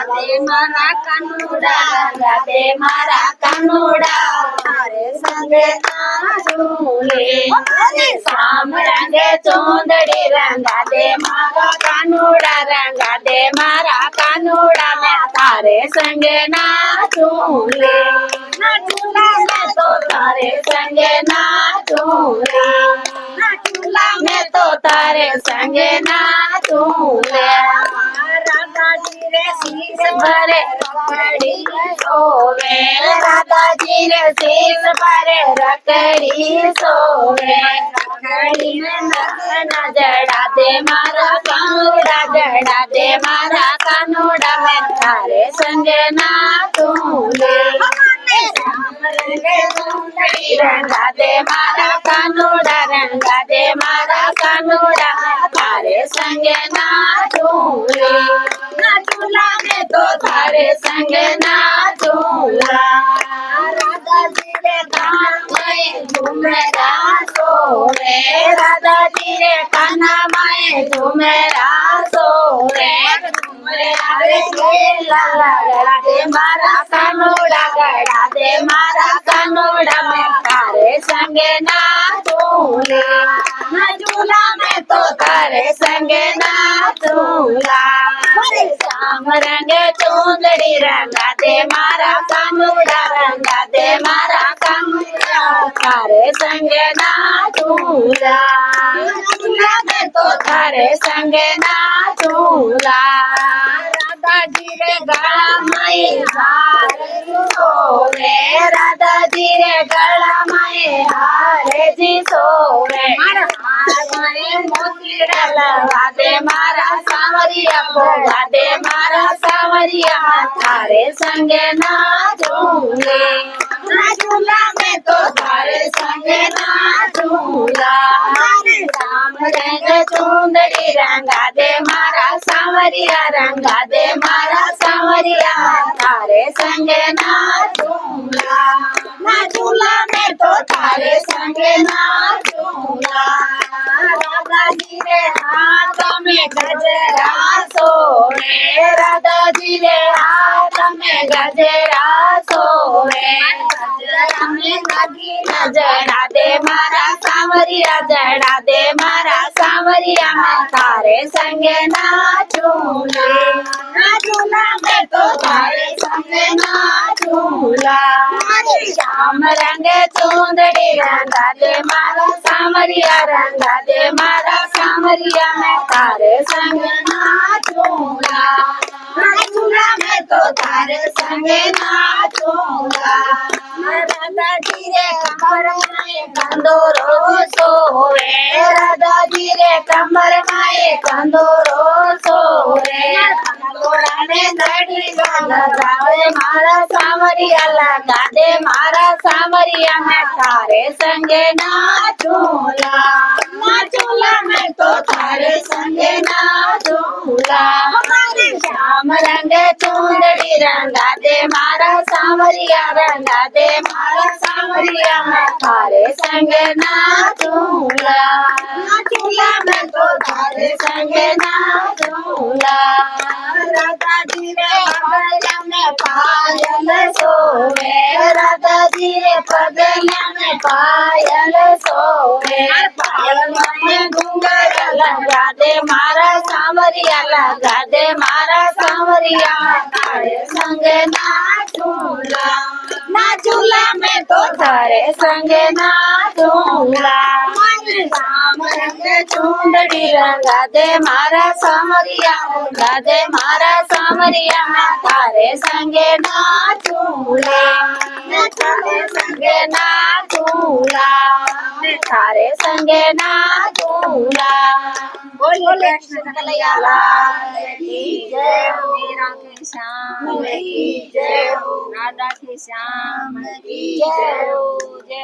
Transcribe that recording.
દે મારા કાનુડા રંગા દે મારા કાનુડા તારે સંગે નાચું લે શામ રંગે ચૂંદડી રંગા દે મારા કાનુડા રંગા દે મારા કાનુડા મેં તારે સંગે નાચું લે નાચુલા મેં તો તારે સંગે નાચું લે નાચુલા મેં તો તારે સંગે નાચું લે રાધાજી રે શીશ ભરે રખડી સોવે રાધાજી રે શીશ ભરે રખડી સોવે રખડી ને નખના જડા દે મારા કાનુડા જડા દે મારા કાનુડા મેં તારે સંગે નાચું લે રંગા દે મારા કાનુડા રંગા દે મારા કાનુડા તારે સંગે નાચું લે નાચુલા મેં તો તારે સંગે નાચુલા રાધાજી રે કાનમાએ ઝુમેરા સોવે રાધાજી રે કાનમાએ ઝુમેરા સોવે ગળા દે મારા કાનુડા ગળા દે મારા કાનુડા મેં તારે સંગે નાચું લે નાચુલા મેં તો તારે સંગે નાચુલા શ્યામ રંગે ચૂંદડી રંગા દે મારા કાનુડા રંગા દે મારા કાનુડા તારે સંગે નાચુલા નાચુલા મેં તો તારે સંગે નાચુલા રાધાજી રે ગળામાં હાર સોવે રાધાજી રે ગળામાં હારેજી સોવે મોતીડા લવા દે મારા સાવરિયા ભોગા દે મારા સાવરિયા તારે સંગે નાચું લે નાચુલા મેં તો તારે સંગે નાચુલા રામ રંગ ચૂંદડી રંગા દે મારા સાવરિયા રંગા દે મારા સાવરિયા તારે સંગે નાચુલા નાચુલા મેં તો તારે સંગે નાચુલા રાધાજી રે હાથ में गजरा सोवे राधाजी रे हाथ में गजरा सोवे गजरा में लगी नजरा दे मारा सावरिया जड़ा दे मारा सावरिया मैं तारे संगे नाचूंगा नाचूंगा मैं तो तारे संगे नाचूंगा श्याम रंगे चूंदड़ी रंगा दे मारा सावरिया रंगा दे मारा सावरिया मैं तारे संग नाचूंगा नाचूंगा मैं तो तारे संग नाचूंगा राधाजी रे कमर में कंदोरो सोवे राधाजी रे कमर में कंदोरो सोवे कंदोरा ने दड़ी लगावे मारा सावरिया लगा दे मारा सावरिया मैं तारे संगे नाचूंगा नाचूंगा मैं तो तारे संगे नाचूंगा श्याम रंगे चूंदड़ी रंगा दे मारा सावरिया रंगा दे मारा सावरिया मैं तारे संगे नाचूंगा नाचूंगा मैं तो तारे संगे नाचूंगा राधाजी रे पगला में पायल सोवे राधाजी रे पगला में पायल सोवे पायल में घुंघर लगा दे मारा सावरिया लगा दे मारा सावरिया तारे संग नाचूंगा नाचूंगा मैं तो तारे संग नाचूंगा श्याम रंग चूंदड़ी रंगा दे मारा सावरिया रंगा दे मारा सावरिया मैं तारे संगे नाचूंगा तारे संगे नाचूंगा तारे संगे नाचूंगा बोलिए कृष्ण कन्हैया लाल की जय हो मीरा के श्याम की जय हो राधा के श्याम की जय हो जय